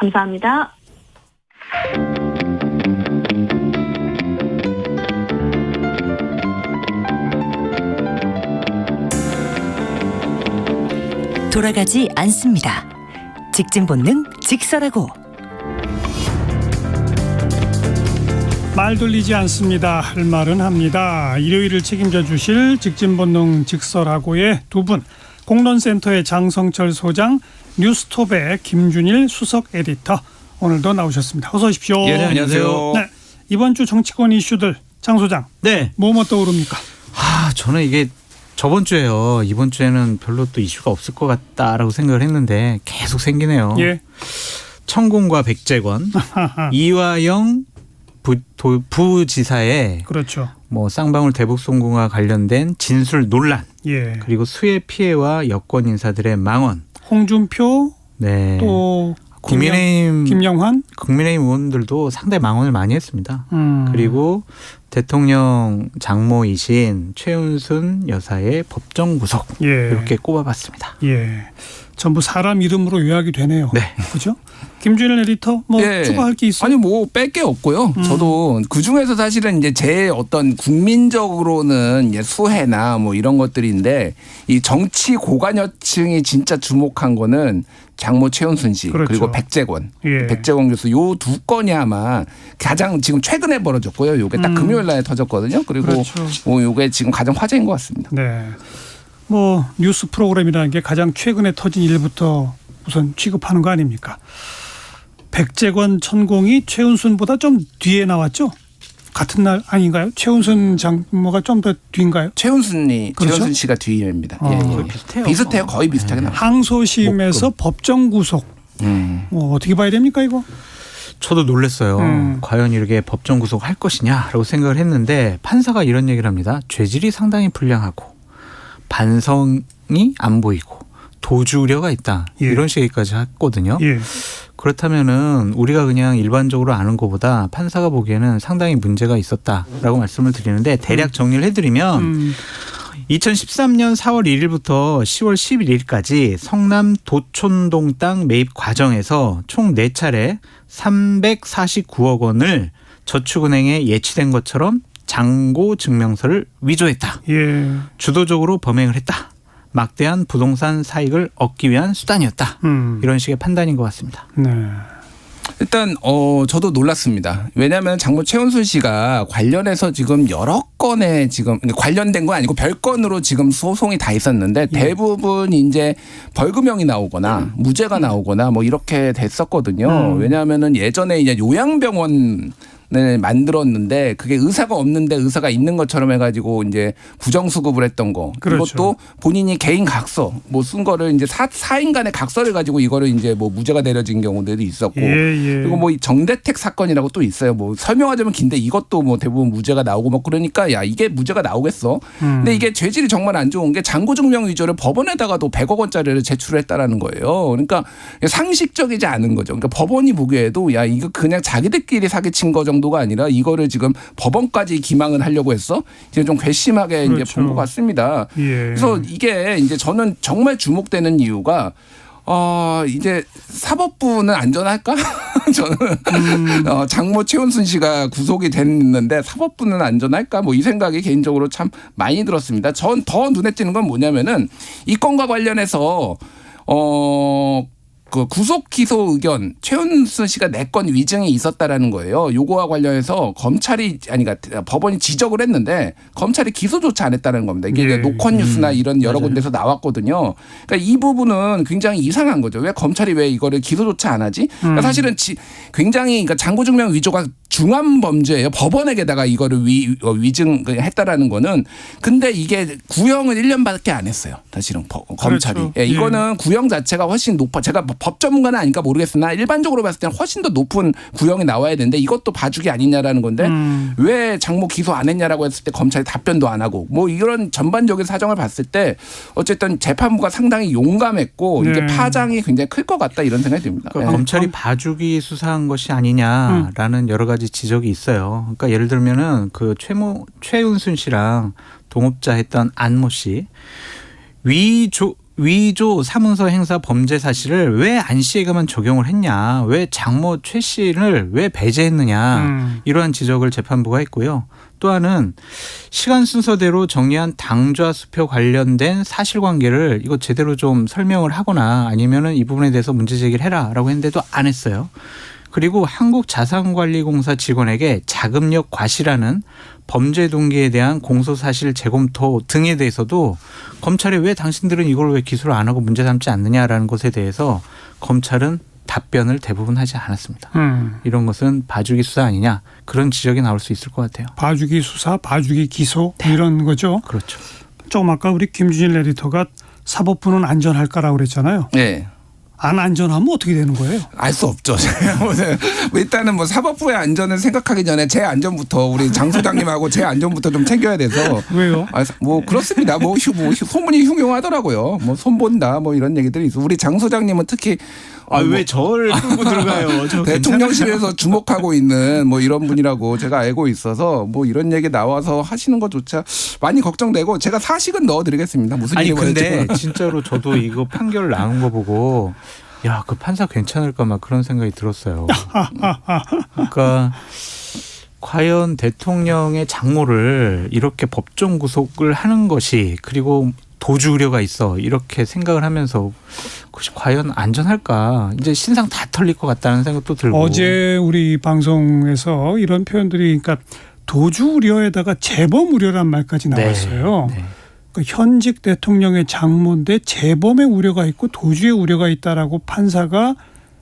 감사합니다. 돌아가지 않습니다. 직진 본능 직설하고. 말 돌리지 않습니다. 할 말은 합니다. 일요일을 책임져 주실 직진본능 직설하고의 두 분, 공론센터의 장성철 소장, 뉴스톱의 김준일 수석 에디터, 오늘도 나오셨습니다. 어서 오십시오. 예, 네, 안녕하세요. 네, 이번 주 정치권 이슈들, 장 소장. 네. 뭐뭐 떠오릅니까? 저는 이게 저번 주에요. 이번 주에는 별로 또 이슈가 없을 것 같다라고 생각을 했는데 계속 생기네요. 예. 천공과 백재권, 이화영 부지사의 그렇죠. 뭐 쌍방울 대북송금과 관련된 진술 논란, 예. 그리고 수해 피해와 여권 인사들의 망언, 홍준표, 네. 또 국민의힘 김영환, 의원들도 상당히 망언을 많이 했습니다. 그리고 대통령 장모이신 최은순 여사의 법정 구속, 예. 이렇게 꼽아봤습니다. 예. 전부 사람 이름으로 요약이 되네요. 네. 그렇죠? 김준일 에디터 뭐 예. 추가할 게 있어요? 아니 뭐 뺄 게 없고요. 저도 그 중에서 사실은 이제 제 어떤 국민적으로는 이제 수해나 뭐 이런 것들인데 이 정치 고관여층이 진짜 주목한 거는 장모 최은순 씨, 그렇죠. 그리고 백재권, 예. 백재권 교수 요 두 건이 아마 가장 지금 최근에 벌어졌고요. 요게 딱 금요일 날에 터졌거든요. 그리고 그렇죠. 뭐 요게 지금 가장 화제인 것 같습니다. 네. 뭐 뉴스 프로그램이라는 게 가장 최근에 터진 일부터 우선 취급하는 거 아닙니까? 백재권 천공이 최은순보다 좀 뒤에 나왔죠? 같은 날 아닌가요? 최은순 장모가 좀 더 뒤인가요? 최은순 그렇죠? 씨가 뒤입니다. 거의 비슷해요. 비슷해요. 거의 비슷하게 나와요. 항소심에서 법정 구속. 어떻게 봐야 됩니까 이거? 저도 놀랐어요. 과연 이렇게 법정 구속할 것이냐라고 생각을 했는데 판사가 이런 얘기를 합니다. 죄질이 상당히 불량하고 반성이 안 보이고 도주 우려가 있다. 예. 이런 얘기까지 했거든요. 예. 그렇다면은 우리가 그냥 일반적으로 아는 것보다 판사가 보기에는 상당히 문제가 있었다라고 말씀을 드리는데 대략 정리를 해드리면 2013년 4월 1일부터 10월 11일까지 성남 도촌동 땅 매입 과정에서 총 4차례 349억 원을 저축은행에 예치된 것처럼 잔고 증명서를 위조했다. 예. 주도적으로 범행을 했다. 막대한 부동산 사익을 얻기 위한 수단이었다. 이런 식의 판단인 것 같습니다. 네. 일단 저도 놀랐습니다. 왜냐하면 장모 최은순 씨가 관련해서 지금 여러 건에 지금 관련된 건 아니고 별건으로 지금 소송이 다 있었는데 대부분 이제 벌금형이 나오거나 무죄가 나오거나 뭐 이렇게 됐었거든요. 왜냐하면은 예전에 이제 요양병원 을 만들었는데 그게 의사가 없는데 의사가 있는 것처럼 해가지고 이제 부정수급을 했던 거. 그렇죠. 이것도 본인이 개인 각서 뭐 쓴 거를 이제 사인 간의 각서를 가지고 이거를 이제 뭐 무죄가 내려진 경우들도 있었고. 예. 그리고 뭐 정대택 사건이라고 또 있어요. 뭐 설명하자면 긴데 이것도 뭐 대부분 무죄가 나오고 뭐 그러니까 야 이게 무죄가 나오겠어. 근데 이게 죄질이 정말 안 좋은 게 잔고증명 위조를 법원에다가도 100억 원짜리를 제출했다라는 거예요. 그러니까 상식적이지 않은 거죠. 그러니까 법원이 보기에도 야 이거 그냥 자기들끼리 사기친 거 정도가 아니라 이거를 지금 법원까지 기망을 하려고 했어. 이제 좀 괘씸하게 그렇죠. 이제 본 것 같습니다. 예. 그래서 이게 이제 저는 정말 주목되는 이유가 이제 사법부는 안전할까? 저는 장모 최은순 씨가 구속이 됐는데 사법부는 안전할까? 뭐 이 생각이 개인적으로 참 많이 들었습니다. 전 더 눈에 띄는 건 뭐냐면은 이 건과 관련해서 그 구속 기소 의견 최은순 씨가 내건 위증이 있었다라는 거예요. 요거와 관련해서 그러니까 법원이 지적을 했는데 검찰이 기소조차 안 했다는 겁니다. 이게 예. 노컷 뉴스나 이런 여러 맞아요. 군데서 나왔거든요. 그러니까 이 부분은 굉장히 이상한 거죠. 왜 검찰이 왜 이거를 기소조차 안 하지? 그러니까 사실은 굉장히 그러니까 잔고증명 위조가 중한 범죄예요. 법원에게다가 이거를 위증했다라는 거는. 근데 이게 구형을 1년밖에 안 했어요. 사실은 검찰이. 그렇죠. 예, 이거는 구형 자체가 훨씬 높아. 제가 법 전문가는 아니까 모르겠으나 일반적으로 봤을 때는 훨씬 더 높은 구형이 나와야 되는데 이것도 봐주기 아니냐라는 건데 왜 장모 기소 안 했냐라고 했을 때 검찰이 답변도 안 하고 뭐 이런 전반적인 사정을 봤을 때 어쨌든 재판부가 상당히 용감했고 네. 이게 파장이 굉장히 클 것 같다 이런 생각이 듭니다. 그러니까 검찰이 봐주기 수사한 것이 아니냐라는 여러 가지 지적이 있어요. 그러니까 예를 들면은 그 최은순 씨랑 동업자 했던 안모 씨 위조 사문서 행사 범죄 사실을 왜 안 씨에게만 적용을 했냐, 왜 장모 최 씨를 왜 배제했느냐 이러한 지적을 재판부가 했고요. 또 하나는 시간 순서대로 정리한 당좌 수표 관련된 사실관계를 이거 제대로 좀 설명을 하거나 아니면은 이 부분에 대해서 문제 제기를 해라라고 했는데도 안 했어요. 그리고 한국자산관리공사 직원에게 자금력 과시라는 범죄 동기에 대한 공소사실 재검토 등에 대해서도 검찰이 왜 당신들은 이걸 왜 기소를 안 하고 문제 삼지 않느냐라는 것에 대해서 검찰은 답변을 대부분 하지 않았습니다. 이런 것은 봐주기 수사 아니냐, 그런 지적이 나올 수 있을 것 같아요. 봐주기 수사, 봐주기 기소 이런 거죠. 그렇죠. 조금 아까 우리 김준일 에디터가 사법부는 안전할까라고 그랬잖아요. 네. 안 안전하면 어떻게 되는 거예요? 알 수 없죠. 일단은 뭐 사법부의 안전을 생각하기 전에 제 안전부터 우리 장 소장님하고 제 안전부터 좀 챙겨야 돼서. 왜요? 뭐 그렇습니다. 뭐 소문이 흉흉하더라고요. 뭐 손본다 뭐 이런 얘기들이 있어. 우리 장 소장님은 특히 왜 저를 끌고 들어가요? 저 대통령실에서 주목하고 있는 뭐 이런 분이라고 제가 알고 있어서 뭐 이런 얘기 나와서 하시는 것조차 많이 걱정되고, 제가 사식은 넣어드리겠습니다. 무슨 아니 일이 근데 진짜로 저도 이거 판결 나온 거 보고 야, 그 판사 괜찮을까 막 그런 생각이 들었어요. 그러니까 과연 대통령의 장모를 이렇게 법정 구속을 하는 것이, 그리고 도주 우려가 있어, 이렇게 생각을 하면서 그것이 과연 안전할까, 이제 신상 다 털릴 것 같다는 생각도 들고. 어제 우리 방송에서 이런 표현들이, 그러니까 도주 우려에다가 재범 우려란 말까지 나왔어요. 네. 그러니까 현직 대통령의 장모인데 재범의 우려가 있고 도주의 우려가 있다라고 판사가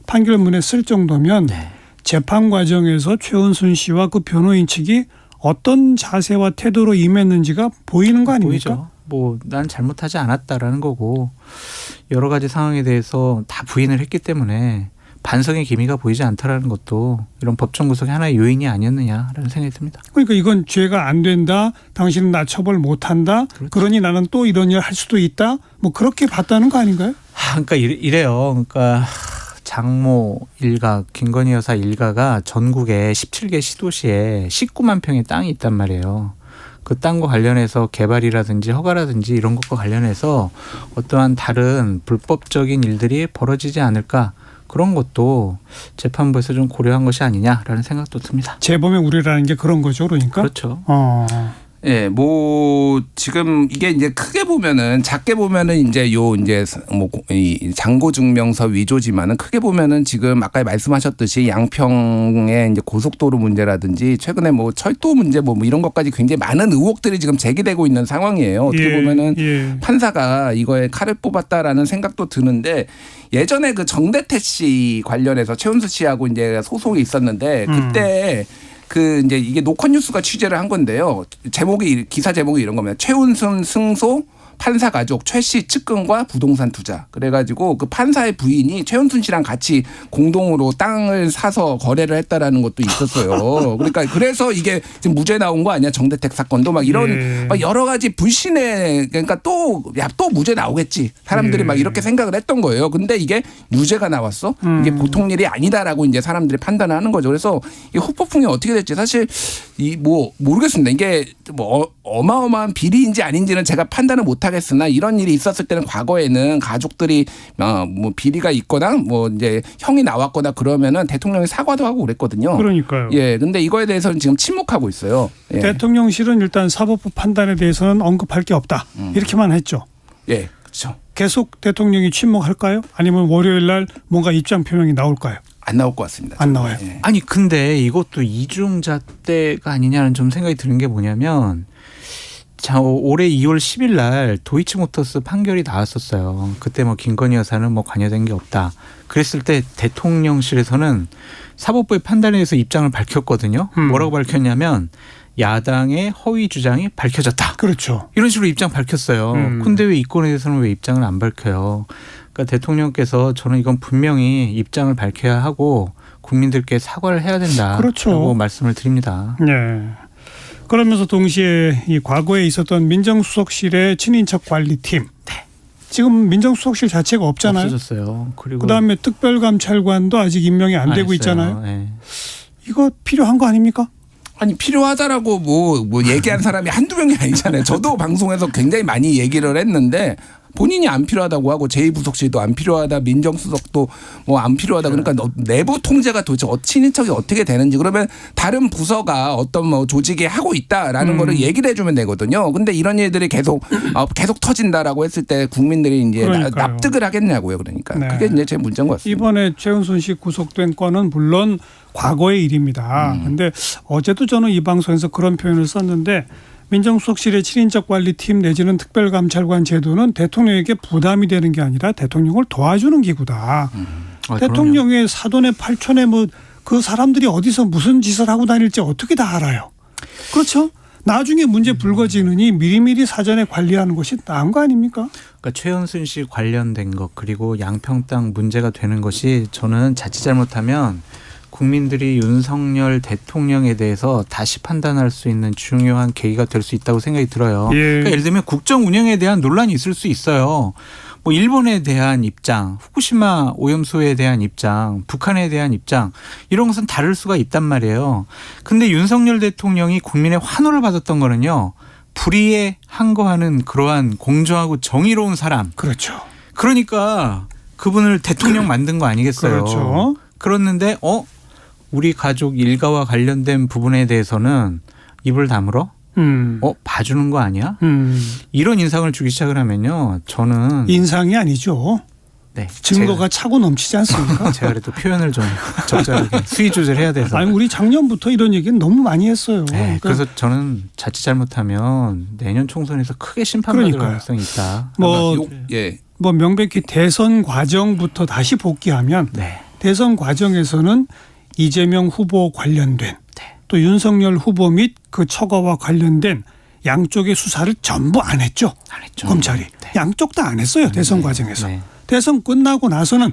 판결문에 쓸 정도면 네. 재판 과정에서 최은순 씨와 그 변호인 측이 어떤 자세와 태도로 임했는지가 보이는 거 아닙니까? 보이죠. 뭐 난 잘못하지 않았다라는 거고, 여러 가지 상황에 대해서 다 부인을 했기 때문에 반성의 기미가 보이지 않다라는 것도 이런 법정 구속의 하나의 요인이 아니었느냐라는 생각이 듭니다. 그러니까 이건 죄가 안 된다, 당신은 나 처벌 못한다, 그렇죠. 그러니 나는 또 이런 일 할 수도 있다, 뭐 그렇게 봤다는 거 아닌가요? 그러니까 이래요. 그러니까 장모 일가, 김건희 여사 일가가 전국에 17개 시도시에 19만 평의 땅이 있단 말이에요. 그 땅과 관련해서 개발이라든지 허가라든지 이런 것과 관련해서 어떠한 다른 불법적인 일들이 벌어지지 않을까, 그런 것도 재판부에서 좀 고려한 것이 아니냐라는 생각도 듭니다. 재범의 우려라는 게 그런 거죠, 그러니까. 그렇죠. 예, 뭐 지금 이게 이제 크게 보면은, 작게 보면은 이제 뭐 이 장고 증명서 위조지만은, 크게 보면은 지금 아까 말씀하셨듯이 양평의 이제 고속도로 문제라든지 최근에 뭐 철도 문제 뭐 이런 것까지 굉장히 많은 의혹들이 지금 제기되고 있는 상황이에요. 어떻게 보면은 판사가 이거에 칼을 뽑았다라는 생각도 드는데, 예전에 그 정대태 씨 관련해서 최은수 씨하고 이제 소송이 있었는데, 그때 그 이제 이게 노컷뉴스가 취재를 한 건데요. 기사 제목이 이런 겁니다. 최은순 승소 판사 가족 최 씨 측근과 부동산 투자. 그래가지고 그 판사의 부인이 최은순 씨랑 같이 공동으로 땅을 사서 거래를 했다라는 것도 있었어요. 그러니까 그래서 이게 지금 무죄 나온 거 아니야? 정대택 사건도 막 이런 막 여러 가지 불신의, 그러니까 또 무죄 나오겠지. 사람들이 막 이렇게 생각을 했던 거예요. 근데 이게 유죄가 나왔어. 이게 보통 일이 아니다라고 이제 사람들이 판단을 하는 거죠. 그래서 이 후폭풍이 어떻게 될지 사실 뭐 모르겠습니다. 이게 뭐 어마어마한 비리인지 아닌지는 제가 판단을 못 하겠으나, 이런 일이 있었을 때는 과거에는 가족들이 뭐 비리가 있거나 뭐 이제 형이 나왔거나 그러면은 대통령이 사과도 하고 그랬거든요. 그러니까요. 예, 근데 이거에 대해서는 지금 침묵하고 있어요. 예. 대통령실은 일단 사법부 판단에 대해서는 언급할 게 없다, 이렇게만 했죠. 예, 그렇죠. 계속 대통령이 침묵할까요? 아니면 월요일 날 뭔가 입장 표명이 나올까요? 안 나올 것 같습니다. 안 나와요. 예. 아니 근데 이것도 이중잣대가 아니냐는 좀 생각이 드는 게 뭐냐면, 자, 올해 2월 10일 날 도이치모터스 판결이 나왔었어요. 그때 뭐 김건희 여사는 뭐 관여된 게 없다. 그랬을 때 대통령실에서는 사법부의 판단에 대해서 입장을 밝혔거든요. 뭐라고 밝혔냐면, 야당의 허위 주장이 밝혀졌다. 그렇죠. 이런 식으로 입장 밝혔어요. 근데 왜 이 건에 대해서는 왜 입장을 안 밝혀요? 그러니까 대통령께서 저는 이건 분명히 입장을 밝혀야 하고 국민들께 사과를 해야 된다라고 그렇죠. 말씀을 드립니다. 네. 그러면서 동시에 이 과거에 있었던 민정수석실의 친인척 관리팀, 지금 민정수석실 자체가 없잖아요. 없어졌어요. 그리고 그다음에 특별감찰관도 아직 임명이 안 되고 했어요. 있잖아요. 네. 이거 필요한 거 아닙니까? 아니 필요하다라고 뭐 얘기한 사람이 한두 명이 아니잖아요. 저도 방송에서 굉장히 많이 얘기를 했는데 본인이 안 필요하다고 하고 제2부속실도 안 필요하다, 민정수석도 뭐 안 필요하다. 그러니까 내부 통제가 도대체 친인척이 어떻게 되는지, 그러면 다른 부서가 어떤 뭐 조직이 하고 있다라는 거를 얘기를 해주면 되거든요. 근데 이런 일들이 계속 터진다라고 했을 때 국민들이 이제 납득을 하겠냐고요. 그러니까 네. 그게 이제 제 문제인 것 같습니다. 이번에 최은순 씨 구속된 건은 물론 과거의 일입니다. 그런데 어제도 저는 이 방송에서 그런 표현을 썼는데, 민정수석실의 친인척 관리팀 내지는 특별감찰관 제도는 대통령에게 부담이 되는 게 아니라 대통령을 도와주는 기구다. 대통령의 사돈의 팔촌에 뭐 그 사람들이 어디서 무슨 짓을 하고 다닐지 어떻게 다 알아요. 그렇죠? 나중에 문제 불거지느니 미리미리 사전에 관리하는 것이 나은 거 아닙니까? 그러니까 최은순 씨 관련된 것, 그리고 양평 땅 문제가 되는 것이 저는 자칫 잘못하면 국민들이 윤석열 대통령에 대해서 다시 판단할 수 있는 중요한 계기가 될 수 있다고 생각이 들어요. 예. 그러니까 예를 들면 국정 운영에 대한 논란이 있을 수 있어요. 뭐 일본에 대한 입장, 후쿠시마 오염수에 대한 입장, 북한에 대한 입장, 이런 것은 다를 수가 있단 말이에요. 근데 윤석열 대통령이 국민의 환호를 받았던 거는요, 불의에 항거하는 그러한 공정하고 정의로운 사람. 그렇죠. 그러니까 그분을 대통령 만든 거 아니겠어요. 그렇죠. 그렇는데 우리 가족 일가와 관련된 부분에 대해서는 입을 다물어? 봐주는 거 아니야? 이런 인상을 주기 시작을 하면요, 저는 인상이 아니죠. 네, 증거가 차고 넘치지 않습니까? 제가 그래도 표현을 좀 적절하게 수위 조절해야 돼서. 아니, 우리 작년부터 이런 얘기는 너무 많이 했어요. 네, 그래서 저는 자칫 잘못하면 내년 총선에서 크게 심판받을 가능성이 있다. 뭐 명백히 대선 과정부터 다시 복귀하면 네. 대선 과정에서는 이재명 후보 관련된 또 윤석열 후보 및 그 처가와 관련된 양쪽의 수사를 전부 안 했죠. 안 했죠. 검찰이. 네. 양쪽 다 안 했어요. 대선 과정에서. 네. 대선 끝나고 나서는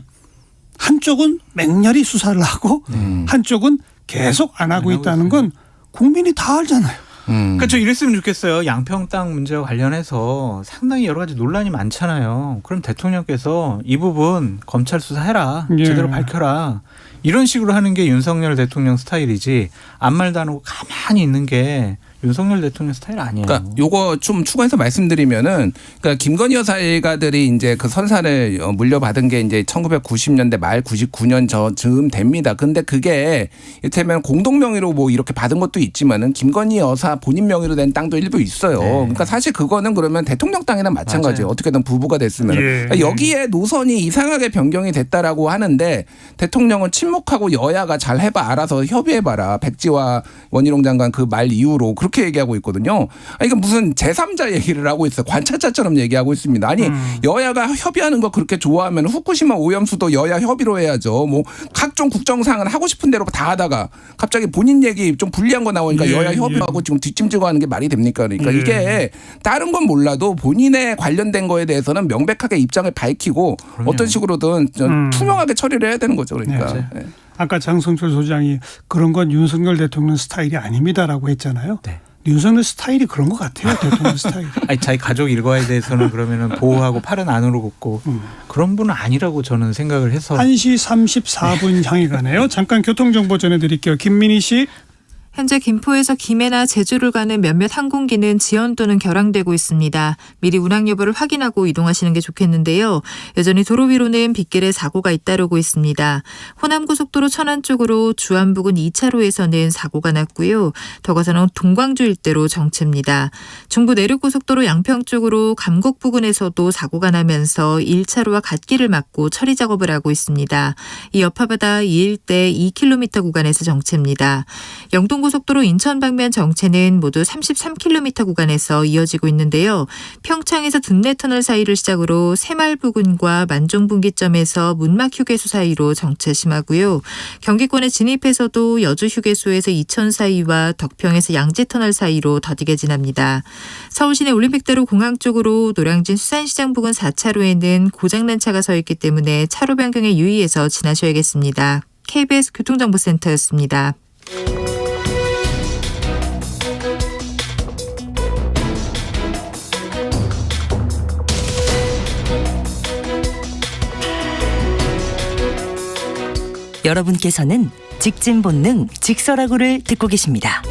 한쪽은 맹렬히 수사를 하고 한쪽은 계속 안 하고 있다는 건 국민이 다 알잖아요. 그러니까 저 이랬으면 좋겠어요. 양평 땅 문제와 관련해서 상당히 여러 가지 논란이 많잖아요. 그럼 대통령께서 이 부분 검찰 수사해라. 예. 제대로 밝혀라. 이런 식으로 하는 게 윤석열 대통령 스타일이지, 아무 말도 안 하고 가만히 있는 게 윤석열 대통령 스타일 아니에요. 그러니까 요거 좀 추가해서 말씀드리면은, 그러니까 김건희 여사 일가들이 이제 그 선사를 물려받은 게 이제 1990년대 말 99년 즈음 됩니다. 근데 그게 이를테면 공동 명의로 뭐 이렇게 받은 것도 있지만은 김건희 여사 본인 명의로 된 땅도 일부 있어요. 네. 그러니까 사실 그거는 그러면 대통령 땅이나 마찬가지예요. 맞아요. 어떻게든 부부가 됐으면. 예. 그러니까 여기에 노선이 이상하게 변경이 됐다라고 하는데, 대통령은 침묵하고 여야가 잘 해봐, 알아서 협의해봐라. 백지화 원희룡 장관 그 말 이후로 그렇게 얘기하고 있거든요. 이게 무슨 제3자 얘기를 하고 있어요. 관찰자처럼 얘기하고 있습니다. 아니 여야가 협의하는 거 그렇게 좋아하면 후쿠시마 오염수도 여야 협의로 해야죠. 뭐 각종 국정상은 하고 싶은 대로 다 하다가 갑자기 본인 얘기 좀 불리한 거 나오니까 여야 협의하고 지금 뒷짐지고 하는 게 말이 됩니까? 그러니까 이게 다른 건 몰라도 본인의 관련된 거에 대해서는 명백하게 입장을 밝히고 어떤 식으로든 투명하게 처리를 해야 되는 거죠. 그러니까. 네. 아까 장성철 소장이 그런 건 윤석열 대통령 스타일이 아닙니다라고 했잖아요. 네. 윤석열 스타일이 그런 것 같아요. 대통령 스타일이. 아니, 자기 가족 일과에 대해서는 그러면은 보호하고 팔은 안으로 굽고 그런 분은 아니라고 저는 생각을 해서. 1시 34분 향해 가네요. 잠깐 교통정보 전해드릴게요. 김민희 씨. 현재 김포에서 김해나 제주를 가는 몇몇 항공기는 지연 또는 결항되고 있습니다. 미리 운항 여부를 확인하고 이동하시는 게 좋겠는데요. 여전히 도로 위로는 빗길에 사고가 잇따르고 있습니다. 호남고속도로 천안 쪽으로 주안 부근 2차로에서는 사고가 났고요. 더 가서는 동광주 일대로 정체입니다. 중부 내륙고속도로 양평 쪽으로 감곡 부근에서도 사고가 나면서 1차로와 갓길을 막고 처리 작업을 하고 있습니다. 이 여파바다 이 일대 2km 구간에서 정체입니다. 영동고속도로 인천 방면 정체는 모두 33km 구간에서 이어지고 있는데요. 평창에서 든내터널 사이를 시작으로 새마을 부근과 만종분기점에서 문막휴게소 사이로 정체 심하고요. 경기권에 진입해서도 여주휴게소에서 이천 사이와 덕평에서 양지터널 사이로 더디게 지납니다. 서울시내 올림픽대로 공항 쪽으로 노량진 수산시장 부근 4차로에는 고장난 차가 서 있기 때문에 차로 변경에 유의해서 지나셔야겠습니다. KBS 교통정보센터였습니다. 여러분께서는 직진 본능 직설하고를 듣고 계십니다.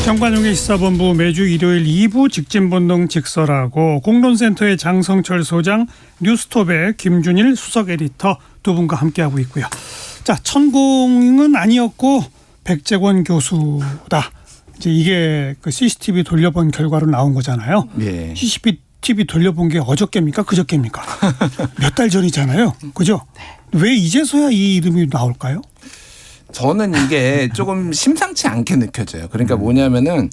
정관용의 시사본부 매주 일요일 2부 직진본능 직설하고 공론센터의 장성철 소장, 뉴스톱의 김준일 수석 에디터 두 분과 함께하고 있고요. 자, 천공은 아니었고 백재권 교수다. 이제 이게 그 CCTV 돌려본 결과로 나온 거잖아요. 예. CCTV 돌려본 게 어저께입니까? 그저께입니까? 몇 달 전이잖아요. 그죠? 왜 이제서야 이 이름이 나올까요? 저는 이게 조금 심상치 않게 느껴져요. 그러니까 뭐냐면은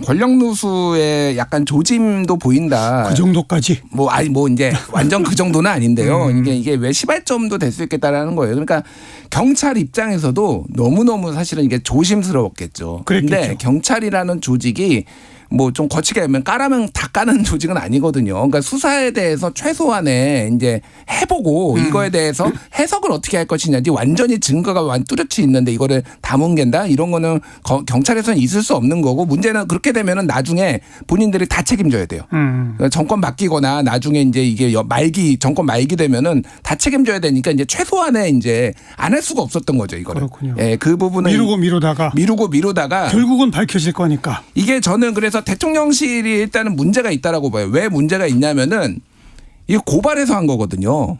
권력 누수의 약간 조짐도 보인다. 그 정도까지. 뭐 이제 완전 그 정도는 아닌데요. 이게 왜 시발점도 될 수 있겠다라는 거예요. 그러니까 경찰 입장에서도 너무너무 사실은 이게 조심스러웠겠죠. 그런데 그랬겠죠. 경찰이라는 조직이 뭐 좀 거치게 하면 까라면 다 까는 조직은 아니거든요. 그러니까 수사에 대해서 최소한의 이제 해보고 이거에 대해서 해석을 어떻게 할 것이냐. 완전히 증거가 뚜렷이 있는데 이거를 다 뭉갠다. 이런 거는 경찰에서는 있을 수 없는 거고, 문제는 그렇게 되면은 나중에 본인들이 다 책임져야 돼요. 그러니까 정권 바뀌거나 나중에 이제 이게 정권 말기 되면은 다 책임져야 되니까 이제 최소한의 이제 안 할 수가 없었던 거죠. 이거를. 그렇군요. 예, 그 부분은 미루다가 결국은 밝혀질 거니까. 이게 저는 그래서 대통령실이 일단은 문제가 있다라고 봐요. 왜 문제가 있냐면은 이거 고발해서 한 거거든요.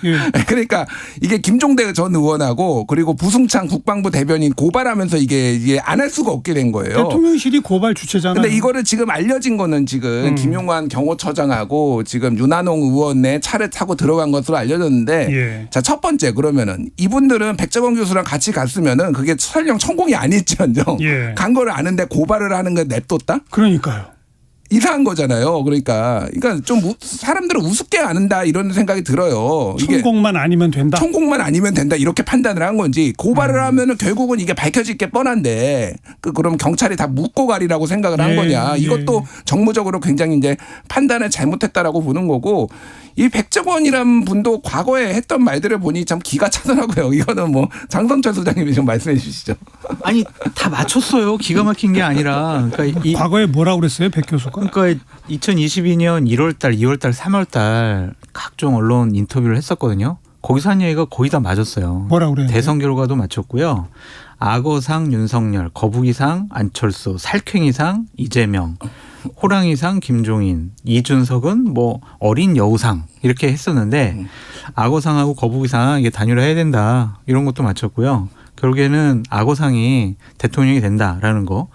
예. 그러니까 이게 김종대 전 의원하고 그리고 부승창 국방부 대변인 고발하면서 이게 안 할 수가 없게 된 거예요. 대통령실이 고발 주체잖아요. 근데 이거를 지금 알려진 거는 지금 김용환 경호처장하고 지금 윤한홍 의원의 차를 타고 들어간 것으로 알려졌는데, 예. 자, 첫 번째 그러면은 이분들은 백재권 교수랑 같이 갔으면은 그게 설령 천공이 아닐지언정 예. 간 거를 아는데 고발을 하는 걸 냅뒀다? 그러니까요. 이상한 거잖아요. 그러니까 좀 사람들은 우습게 아는다 이런 생각이 들어요. 이게 천공만 아니면 된다. 천공만 아니면 된다 이렇게 판단을 한 건지, 고발을 하면은 결국은 이게 밝혀질 게 뻔한데 그럼 경찰이 다 묻고 가리라고 생각을 한 예, 거냐. 예. 이것도 정무적으로 굉장히 이제 판단을 잘못했다라고 보는 거고, 이 백재권이란 분도 과거에 했던 말들을 보니 참 기가 차더라고요. 이거는 뭐 장성철 소장님이 좀 말씀해 주시죠. 아니 다 맞췄어요. 기가 막힌 게 아니라. 그러니까 과거에 뭐라고 그랬어요, 백 교수가? 그러니까 2022년 1월달, 2월달, 3월달 각종 언론 인터뷰를 했었거든요. 거기서 한 얘기가 거의 다 맞았어요. 뭐라고 그래요? 대선 결과도 맞췄고요. 악어상 윤석열, 거북이상 안철수, 살쾡이상 이재명, 호랑이상 김종인, 이준석은 뭐 어린 여우상 이렇게 했었는데, 악어상하고 거북이상 이게 단일화해야 된다 이런 것도 맞췄고요. 결국에는 악어상이 대통령이 된다라는 거.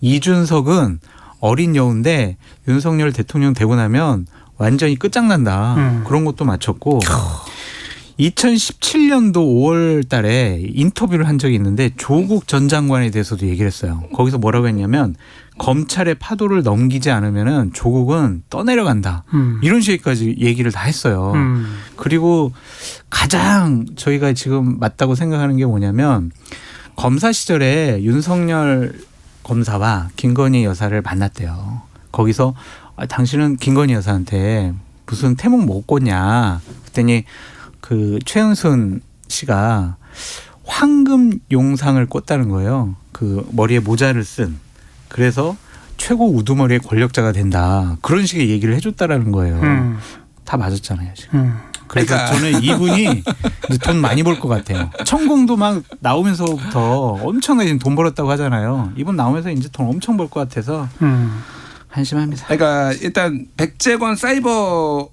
이준석은 어린 여우인데 윤석열 대통령 되고 나면 완전히 끝장난다. 그런 것도 맞췄고, 2017년도 5월 달에 인터뷰를 한 적이 있는데 조국 전 장관에 대해서도 얘기를 했어요. 거기서 뭐라고 했냐면 검찰의 파도를 넘기지 않으면은 조국은 떠내려간다. 이런 식까지 얘기를 다 했어요. 그리고 가장 저희가 지금 맞다고 생각하는 게 뭐냐면, 검사 시절에 윤석열 검사와 김건희 여사를 만났대요. 거기서 당신은 김건희 여사한테 무슨 태몽 못 꿨냐 그랬더니 그 최은순 씨가 황금 용상을 꿨다는 거예요. 그 머리에 모자를 쓴. 그래서 최고 우두머리의 권력자가 된다. 그런 식의 얘기를 해줬다라는 거예요. 다 맞았잖아요 지금. 그래서 그러니까. 저는 이분이 이제 돈 많이 벌 것 같아요. 천공도 막 나오면서부터 엄청나게 지금 돈 벌었다고 하잖아요. 이분 나오면서 이제 돈 엄청 벌 것 같아서 한심합니다. 그러니까 일단 백재권 사이버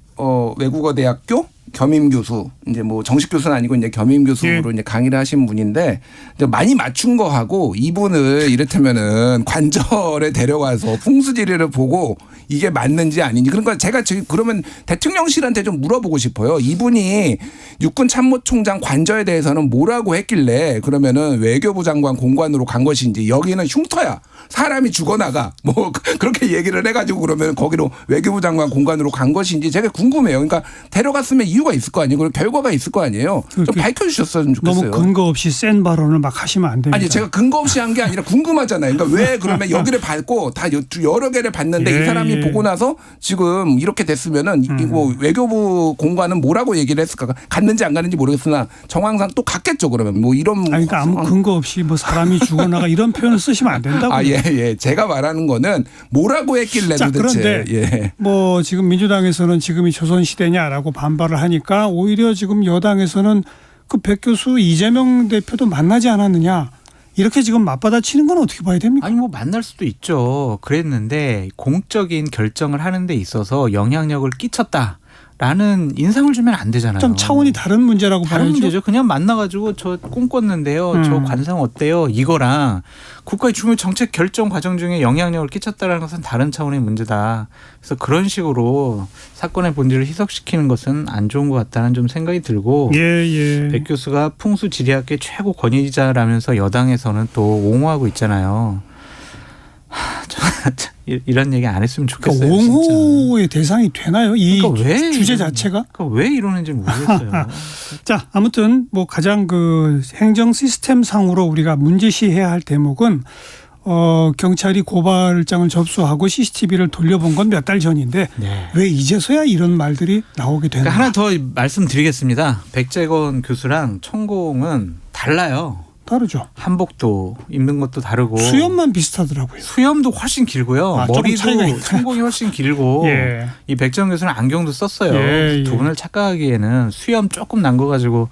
외국어대학교 겸임 교수, 이제 뭐 정식 교수는 아니고 이제 겸임 교수로 이제 강의를 하신 분인데, 이제 많이 맞춘 거 하고 이분을 이를테면은 관절에 데려가서 풍수지리를 보고 이게 맞는지 아닌지, 그러니까 제가 지금 그러면 대통령실한테 좀 물어보고 싶어요. 이분이 육군 참모총장 관저에 대해서는 뭐라고 했길래 그러면은 외교부 장관 공관으로 간 것인지, 여기는 흉터야. 사람이 죽어나가 뭐 그렇게 얘기를 해가지고 그러면 거기로 외교부 장관 공관으로 간 것인지 제가 궁금해요. 그러니까 데려갔으면 이유가 있을 거 아니에요. 그리고 결과가 있을 거 아니에요. 좀 밝혀주셨으면 좋겠어요. 너무 근거 없이 센 발언을 막 하시면 안 됩니다. 아니 제가 근거 없이 한 게 아니라 궁금하잖아요. 그러니까 왜 그러면 여기를 밟고 다 여러 개를 봤는데 이 사람이 보고 나서 지금 이렇게 됐으면은 이거 외교부 공관은 뭐라고 얘기를 했을까? 갔는지 안 갔는지 모르겠으나 정황상 또 갔겠죠. 그러면 뭐 이런. 아니, 그러니까 아무 근거 없이 뭐 사람이 죽어나가 이런 표현을 쓰시면 안 된다고. 예. 제가 말하는 거는 뭐라고 했길래 자, 도대체. 그런데 뭐 지금 민주당에서는 지금이 조선시대냐라고 반발을 하니까 오히려 지금 여당에서는 그 백 교수 이재명 대표도 만나지 않았느냐, 이렇게 지금 맞받아치는 건 어떻게 봐야 됩니까? 아니 뭐 만날 수도 있죠. 그랬는데 공적인 결정을 하는 데 있어서 영향력을 끼쳤다라는 인상을 주면 안 되잖아요. 좀 차원이 다른 문제라고 다른 봐야죠. 문제죠. 그냥 만나가지고 저 꿈꿨는데요. 저 관상 어때요? 이거랑 국가의 중요 정책 결정 과정 중에 영향력을 끼쳤다는 것은 다른 차원의 문제다. 그래서 그런 식으로 사건의 본질을 희석시키는 것은 안 좋은 것 같다는 좀 생각이 들고 예. 백 교수가 풍수지리학계 최고 권위자라면서 여당에서는 또 옹호하고 있잖아요. 이런 얘기 안 했으면 좋겠어요. 그러니까 옹호의 대상이 되나요? 이 그러니까 왜 주제 이러는- 자체가? 그러니까 왜 이러는지 모르겠어요. 자, 아무튼 뭐 가장 그 행정 시스템 상으로 우리가 문제시해야 할 대목은 경찰이 고발장을 접수하고 CCTV를 돌려본 건 몇 달 전인데 네. 왜 이제서야 이런 말들이 나오게 되나? 그러니까 하나 더 말씀드리겠습니다. 백재건 교수랑 천공은 달라요. 다르죠. 한복도 입는 것도 다르고 수염만 비슷하더라고요. 수염도 훨씬 길고요. 아, 조금 차이가 머리도 있나요? 천공이 훨씬 길고 예. 이 백재건 교수는 안경도 썼어요. 예. 두 분을 착각하기에는 수염 조금 난 거 가지고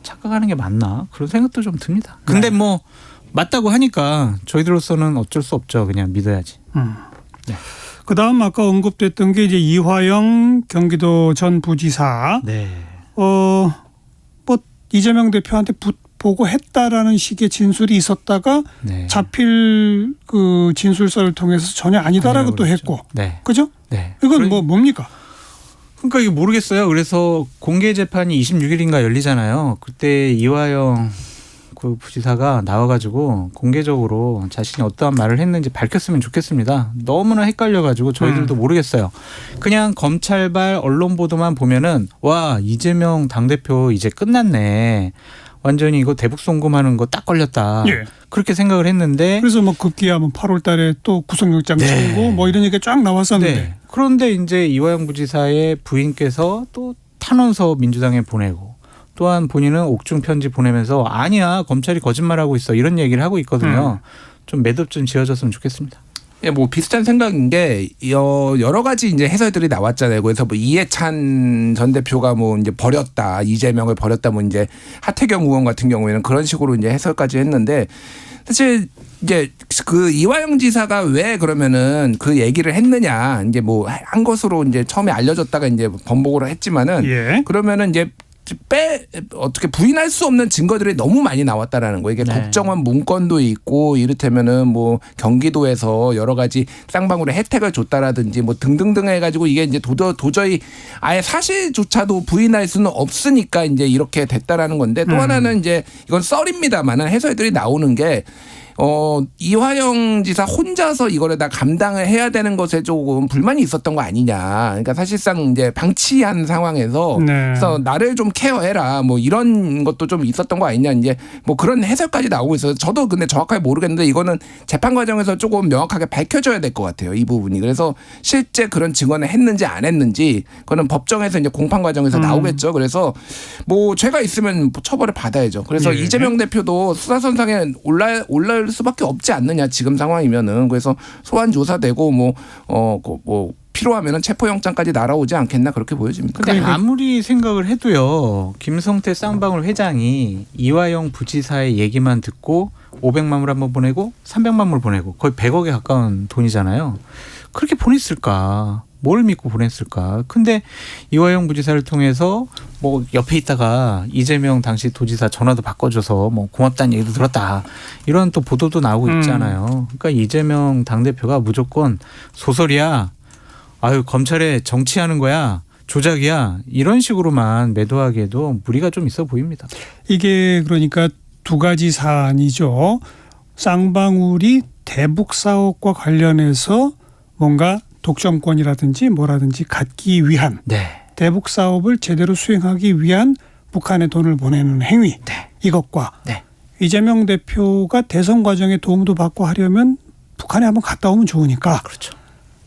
착각하는 게 맞나 그런 생각도 좀 듭니다. 근데 네. 뭐 맞다고 하니까 저희들로서는 어쩔 수 없죠. 그냥 믿어야지. 네. 그다음 아까 언급됐던 게 이제 이화영 경기도 전 부지사 네. 뭐 이재명 대표한테 보고했다라는 식의 진술이 있었다가 네. 잡힐 그 진술서를 통해서 전혀 아니다라고 또 그렇죠. 했고, 네. 그죠? 네. 이건 뭡니까? 그러니까 이게 모르겠어요. 그래서 공개 재판이 26일인가 열리잖아요. 그때 이화영 그 부지사가 나와가지고 공개적으로 자신이 어떠한 말을 했는지 밝혔으면 좋겠습니다. 너무나 헷갈려가지고 저희들도 모르겠어요. 그냥 검찰발 언론 보도만 보면은 와 이재명 당대표 이제 끝났네. 완전히 이거 대북 송금하는 거 딱 걸렸다. 예. 그렇게 생각을 했는데 그래서 뭐 급기야 뭐 8월 달에 또 구속영장 네. 청구 뭐 이런 얘기가 쫙 나왔었는데. 네. 그런데 이제 이화영 부지사의 부인께서 또 탄원서 민주당에 보내고 또한 본인은 옥중 편지 보내면서 아니야 검찰이 거짓말하고 있어 이런 얘기를 하고 있거든요. 좀 매듭 좀 지어졌으면 좋겠습니다. 예, 뭐 비슷한 생각인 게 여러 가지 이제 해설들이 나왔잖아요. 그래서 뭐 이해찬 전 대표가 뭐 이제 버렸다, 이재명을 버렸다, 뭐 이제 하태경 의원 같은 경우에는 그런 식으로 이제 해설까지 했는데 사실 이제 그 이화영 지사가 왜 그러면은 그 얘기를 했느냐 이제 뭐 한 것으로 이제 처음에 알려졌다가 이제 번복을 했지만은 예. 그러면은 이제 어떻게 부인할 수 없는 증거들이 너무 많이 나왔다라는 거예요. 이게 네. 국정원 문건도 있고 이를테면은 뭐 경기도에서 여러 가지 쌍방울의 혜택을 줬다라든지 뭐 등등등 해가지고 이게 이제 도저히 아예 사실조차도 부인할 수는 없으니까 이제 이렇게 됐다라는 건데 또 하나는 이제 이건 썰입니다만은 해설들이 나오는 게 이화영 지사 혼자서 이거를 다 감당을 해야 되는 것에 조금 불만이 있었던 거 아니냐. 그러니까 사실상 이제 방치한 상황에서 네. 그래서 나를 좀 케어해라. 뭐 이런 것도 좀 있었던 거 아니냐. 이제 뭐 그런 해설까지 나오고 있어요. 저도 근데 정확하게 모르겠는데 이거는 재판 과정에서 조금 명확하게 밝혀져야 될 것 같아요. 이 부분이. 그래서 실제 그런 증언을 했는지 안 했는지 그거는 법정에서 이제 공판 과정에서 나오겠죠. 그래서 뭐 죄가 있으면 처벌을 받아야죠. 그래서 예. 이재명 대표도 수사선상에 올라올 수밖에 없지 않느냐 지금 상황이면은. 그래서 소환 조사되고 뭐 필요하면은 체포영장까지 날아오지 않겠나 그렇게 보여집니다. 근데 아무리 생각을 해도요. 김성태 쌍방울 회장이 이화영 부지사의 얘기만 듣고 500만 불 한번 보내고 300만 불 보내고 거의 100억에 가까운 돈이잖아요. 그렇게 보냈을까? 뭘 믿고 보냈을까? 근데 이화영 부지사를 통해서 뭐 옆에 있다가 이재명 당시 도지사 전화도 바꿔줘서 뭐 고맙다는 얘기도 들었다. 이런 또 보도도 나오고 있잖아요. 그러니까 이재명 당대표가 무조건 소설이야. 아유 검찰에 정치하는 거야. 조작이야. 이런 식으로만 매도하기에도 무리가 좀 있어 보입니다. 이게 그러니까 두 가지 사안이죠. 쌍방울이 대북 사업과 관련해서 뭔가 독점권이라든지 뭐라든지 갖기 위한 네. 대북 사업을 제대로 수행하기 위한 북한에 돈을 보내는 행위. 네. 이것과 네. 이재명 대표가 대선 과정에 도움도 받고 하려면 북한에 한번 갔다 오면 좋으니까 그렇죠.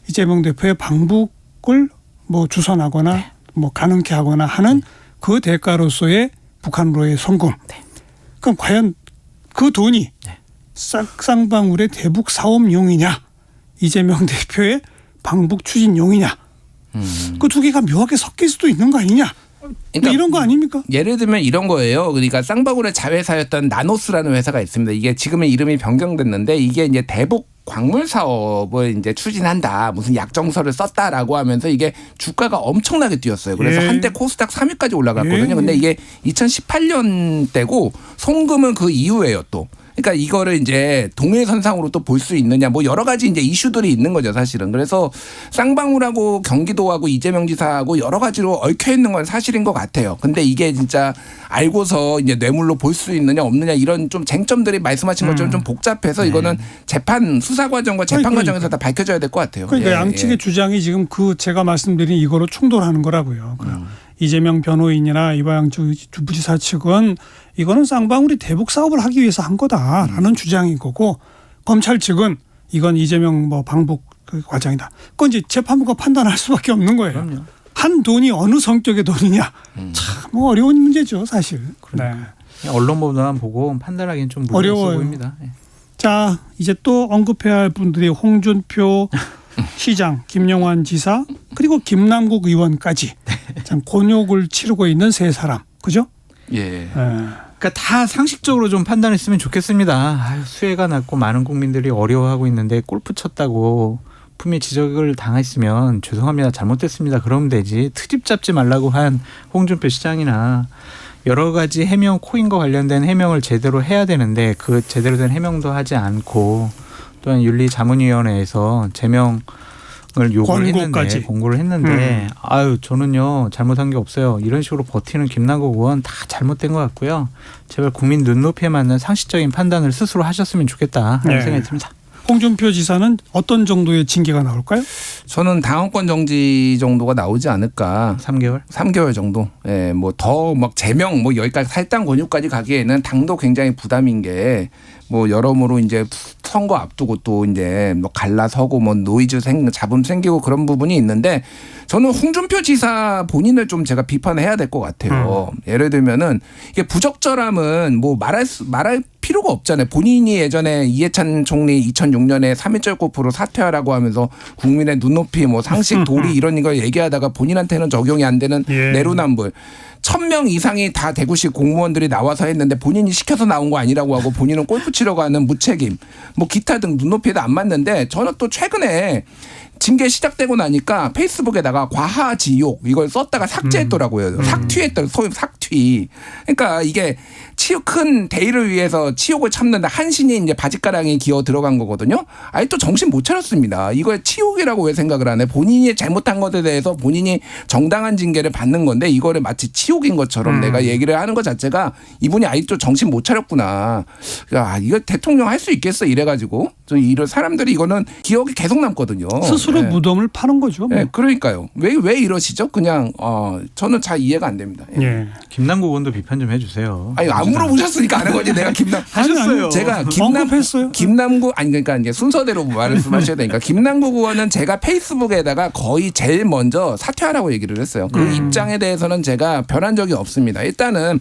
이재명 대표의 방북을 뭐 주선하거나 네. 뭐 가능케 하거나 하는 그 대가로서의 북한으로의 송금. 네. 그럼 과연 그 돈이 네. 쌍방울의 대북 사업용이냐 이재명 대표의 방북 추진용이냐 그 두 개가 묘하게 섞일 수도 있는 거 아니냐. 그러니까 이런 거 아닙니까? 예를 들면 이런 거예요. 그러니까 쌍방울의 자회사였던 나노스라는 회사가 있습니다. 이게 지금은 이름이 변경됐는데 이게 이제 대북 광물 사업을 이제 추진한다. 무슨 약정서를 썼다라고 하면서 이게 주가가 엄청나게 뛰었어요. 그래서 예. 한때 코스닥 3위까지 올라갔거든요. 예. 근데 이게 2018년 때고 송금은 그 이후에요 또. 그러니까 이거를 이제 동해선상으로 또 볼 수 있느냐 뭐 여러 가지 이제 이슈들이 있는 거죠 사실은. 그래서 쌍방울하고 경기도하고 이재명 지사하고 여러 가지로 얽혀 있는 건 사실인 것 같아요. 근데 이게 진짜 알고서 이제 뇌물로 볼 수 있느냐 없느냐 이런 좀 쟁점들이 말씀하신 것처럼 좀 복잡해서 이거는 재판 수사 과정과 재판 그러니까. 과정에서 다 밝혀져야 될 것 같아요. 그러니까 예, 양측의 예. 주장이 지금 그 제가 말씀드린 이거로 충돌하는 거라고요. 이재명 변호인이나 이화영 주부지사 측은 이거는 쌍방울이 대북 사업을 하기 위해서 한 거다라는 주장인 거고 검찰 측은 이건 이재명 뭐 방북 그 과정이다. 그건 이제 재판부가 판단할 수밖에 없는 거예요. 그럼요. 한 돈이 어느 성격의 돈이냐 참 어려운 문제죠 사실. 네. 언론 보도만 보고 판단하기는 좀 무리했어 어려워요. 보입니다. 예. 자 이제 또 언급해야 할 분들이 홍준표 시장, 김영환 지사 그리고 김남국 의원까지 참 곤욕을 치르고 있는 세 사람, 그죠? 예. 그러니까 다 상식적으로 좀 판단했으면 좋겠습니다. 아유, 수혜가 났고 많은 국민들이 어려워하고 있는데 골프 쳤다고 품위 지적을 당했으면 죄송합니다. 잘못됐습니다. 그러면 되지. 트집 잡지 말라고 한 홍준표 시장이나 여러 가지 해명 코인과 관련된 해명을 제대로 해야 되는데 그 제대로 된 해명도 하지 않고 또한 윤리자문위원회에서 제명을 요구를 했는데 공고를 했는데 아유 저는요 잘못한 게 없어요. 이런 식으로 버티는 김남국 의원 다 잘못된 것 같고요. 제발 국민 눈높이에 맞는 상식적인 판단을 스스로 하셨으면 좋겠다 하는 네. 생각이 듭니다. 홍준표 지사는 어떤 정도의 징계가 나올까요? 저는 당원권 정지 정도가 나오지 않을까. 3개월? 3개월 정도. 예, 뭐 더 막 제명 뭐 여기까지 탈당 권유까지 가기에는 당도 굉장히 부담인 게 뭐 여러모로 이제 선거 앞두고 또 이제 뭐 갈라서고 뭐 노이즈 잡음 생기고 그런 부분이 있는데 저는 홍준표 지사 본인을 좀 제가 비판해야 될 것 같아요. 예를 들면은 이게 부적절함은 뭐 말할 필요가 없잖아요. 본인이 예전에 이해찬 총리 2006년에 3.1절 고프로 사퇴하라고 하면서 국민의 눈높이 뭐 상식 도리 이런 거 얘기하다가 본인한테는 적용이 안 되는 예. 내로남불. 1,000명 이상이 다 대구시 공무원들이 나와서 했는데 본인이 시켜서 나온 거 아니라고 하고 본인은 골프 치러 가는 무책임 뭐 기타 등 눈높이에도 안 맞는데 저는 또 최근에 징계 시작되고 나니까 페이스북에다가 과하지욕 이걸 썼다가 삭제했더라고요. 삭튀했더라고요. 소위 삭튀. 그러니까 이게 큰 대의를 위해서 치욕을 참는다. 한신이 이제 바짓가랑이 기어 들어간 거거든요. 아예 또 정신 못 차렸습니다. 이걸 치욕이라고 왜 생각을 하네. 본인이 잘못한 것에 대해서 본인이 정당한 징계를 받는 건데 이거를 마치 치욕인 것처럼 내가 얘기를 하는 것 자체가 이분이 아직도 정신 못 차렸구나. 야, 이거 대통령 할 수 있겠어 이래가지고 이런 사람들이 이거는 기억이 계속 남거든요. 스스로 무덤을 파는 거죠. 뭐. 네, 그러니까요. 왜 이러시죠? 그냥 저는 잘 이해가 안 됩니다. 예. 예. 김남국 의원도 비판 좀 해주세요. 아니 안 물어보셨으니까 아는 거지. 내가 하셨어요. 제가 언급했어요. 김남국 아니 그러니까 이제 순서대로 말씀하셔야 되니까 김남국 의원은 제가 페이스북에다가 거의 제일 먼저 사퇴하라고 얘기를 했어요. 그 입장에 대해서는 제가 변한 적이 없습니다. 일단은.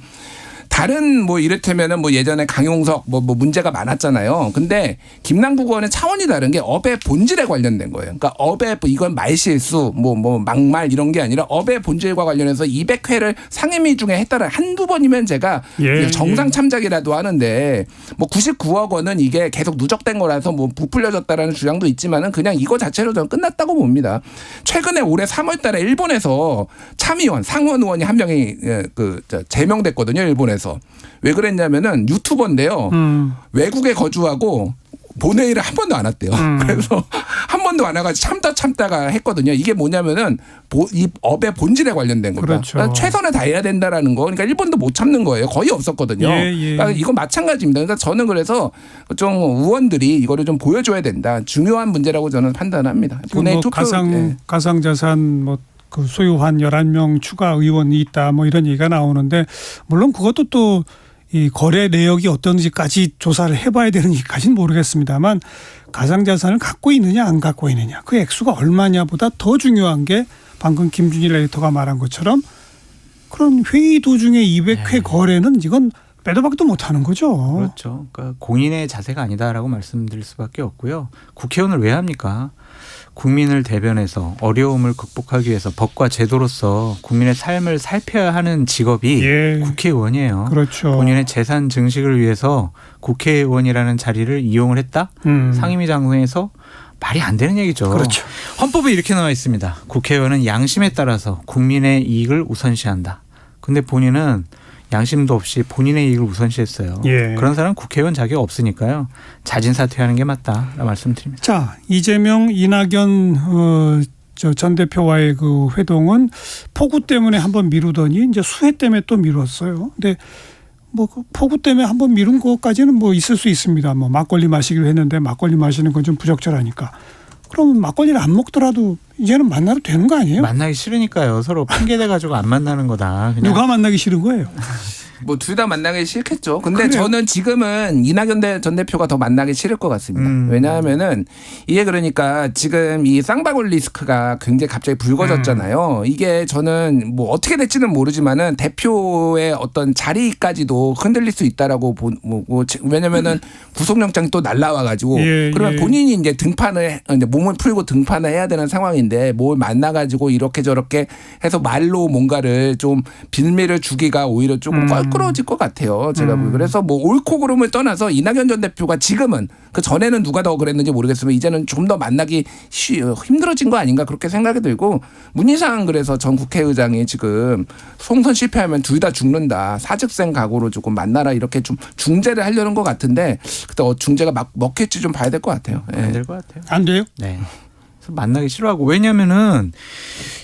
다른 뭐 이를테면은 뭐 예전에 강용석 뭐 문제가 많았잖아요. 근데 김남국 의원의 차원이 다른 게 업의 본질에 관련된 거예요. 그러니까 업의 이건 말실수 뭐 막말 이런 게 아니라 업의 본질과 관련해서 200회를 상임위 중에 했다라 한두 번이면 제가 정상 참작이라도 하는데 뭐 99억 원은 이게 계속 누적된 거라서 뭐 부풀려졌다라는 주장도 있지만은 그냥 이거 자체로 저는 끝났다고 봅니다. 최근에 올해 3월 달에 일본에서 참의원 상원 의원이 한 명이 제명됐거든요. 일본에서. 왜 그랬냐면은 유튜버인데요. 외국에 거주하고 본회의를 한 번도 안 왔대요. 그래서 한 번도 안 와가지고 참다가 했거든요. 이게 뭐냐면은 이 업의 본질에 관련된 겁니다. 그렇죠. 그러니까 최선을 다해야 된다라는 거. 그러니까 일본도 못 참는 거예요. 거의 없었거든요. 그러니까 이건 마찬가지입니다. 그러니까 저는 그래서 좀 의원들이 이거를 좀 보여줘야 된다. 중요한 문제라고 저는 판단합니다. 본회의 투표 가상자산 뭐 그 소유한 11명 추가 의원이 있다 뭐 이런 얘기가 나오는데 물론 그것도 또 이 거래 내역이 어떤지까지 조사를 해봐야 되는지까지는 모르겠습니다만 가상자산을 갖고 있느냐 안 갖고 있느냐 그 액수가 얼마냐보다 더 중요한 게 방금 김준일 에디터가 말한 것처럼 그런 회의 도중에 200회 거래는 이건 빼도 박도 못하는 거죠. 그렇죠. 그러니까 공인의 자세가 아니다라고 말씀드릴 수밖에 없고요. 국회의원을 왜 합니까? 국민을 대변해서 어려움을 극복하기 위해서 법과 제도로서 국민의 삶을 살펴야 하는 직업이 예. 국회의원이에요. 그렇죠. 본인의 재산 증식을 위해서 국회의원이라는 자리를 이용을 했다? 상임위 장소에서 말이 안 되는 얘기죠. 그렇죠. 헌법에 이렇게 나와 있습니다. 국회의원은 양심에 따라서 국민의 이익을 우선시한다. 근데 본인은 양심도 없이 본인의 이익을 우선시했어요. 예. 그런 사람은 국회의원 자격 없으니까요. 자진 사퇴하는 게 맞다라고 말씀드립니다. 자, 이재명, 이낙연 전 대표와의 그 회동은 폭우 때문에 한번 미루더니 이제 수해 때문에 또 미뤘어요. 근데 뭐 폭우 때문에 한번 미룬 것까지는 뭐 있을 수 있습니다. 뭐 막걸리 마시기로 했는데 막걸리 마시는 건 좀 부적절하니까. 그러면 막걸리를 안 먹더라도 이제는 만나도 되는 거 아니에요? 만나기 싫으니까요. 서로 핑계대 가지고 안 만나는 거다. 그냥. 누가 만나기 싫은 거예요? 뭐 둘 다 만나기 싫겠죠. 근데 그래요? 저는 지금은 이낙연 전 대표가 더 만나기 싫을 것 같습니다. 왜냐하면은 이게 그러니까 지금 이 쌍방울 리스크가 굉장히 갑자기 불거졌잖아요. 이게 저는 뭐 어떻게 될지는 모르지만은 대표의 어떤 자리까지도 흔들릴 수 있다라고 왜냐면은 구속영장이 또 날라와가지고 예, 그러면 예. 본인이 이제 이제 몸을 풀고 등판을 해야 되는 상황인데 뭘 만나가지고 이렇게 저렇게 해서 말로 뭔가를 좀 빌미를 주기가 오히려 조금 껄끄러워질 것 같아요. 제가 그래서 뭐 옳고 그름을 떠나서 이낙연 전 대표가 지금은 그 전에는 누가 더 그랬는지 모르겠으면 이제는 좀 더 만나기 힘들어진 거 아닌가 그렇게 생각이 들고 문희상 그래서 전 국회의장이 지금 총선 실패하면 둘 다 죽는다. 사직생 각오로 조금 만나라 이렇게 좀 중재를 하려는 것 같은데 그때 중재가 막 먹힐지 좀 봐야 될 것 같아요. 예. 안 될 것 같아요. 안 돼요? 네. 그래서 만나기 싫어하고 왜냐면은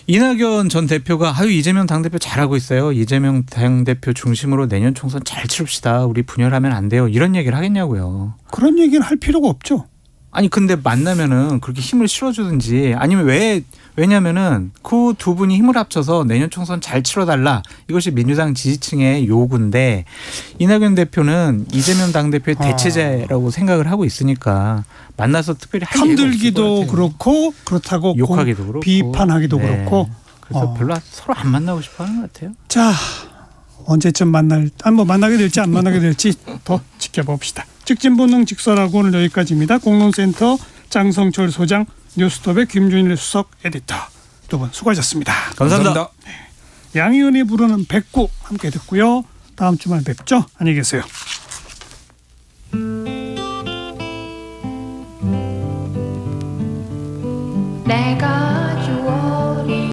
이낙연 전 대표가 이재명 당대표 잘하고 있어요. 이재명 당대표 중심으로 내년 총선 잘 치릅시다. 우리 분열하면 안 돼요. 이런 얘기를 하겠냐고요. 그런 얘기는 할 필요가 없죠. 아니 근데 만나면은 그렇게 힘을 실어주든지 아니면 왜냐면은 그 두 분이 힘을 합쳐서 내년 총선 잘 치러달라 이것이 민주당 지지층의 요구인데 이낙연 대표는 이재명 당대표의 대체제라고 생각을 하고 있으니까 만나서 특별히 할 얘기가 없을 편들기도 것 같아요. 그렇고 그렇다고 욕하기도 그렇고 비판하기도 네. 그렇고 그래서 별로 서로 안 만나고 싶어하는 것 같아요. 자, 언제쯤 뭐 만나게 될지 안 만나게 될지 더 지켜봅시다. 직진본능 직설하고 오늘 여기까지입니다. 공론센터 장성철 소장, 뉴스톱의 김준일 수석 에디터 두 분 수고하셨습니다. 감사합니다. 양희은이 부르는 백구 함께 듣고요. 다음 주말 뵙죠. 안녕히 계세요. 내가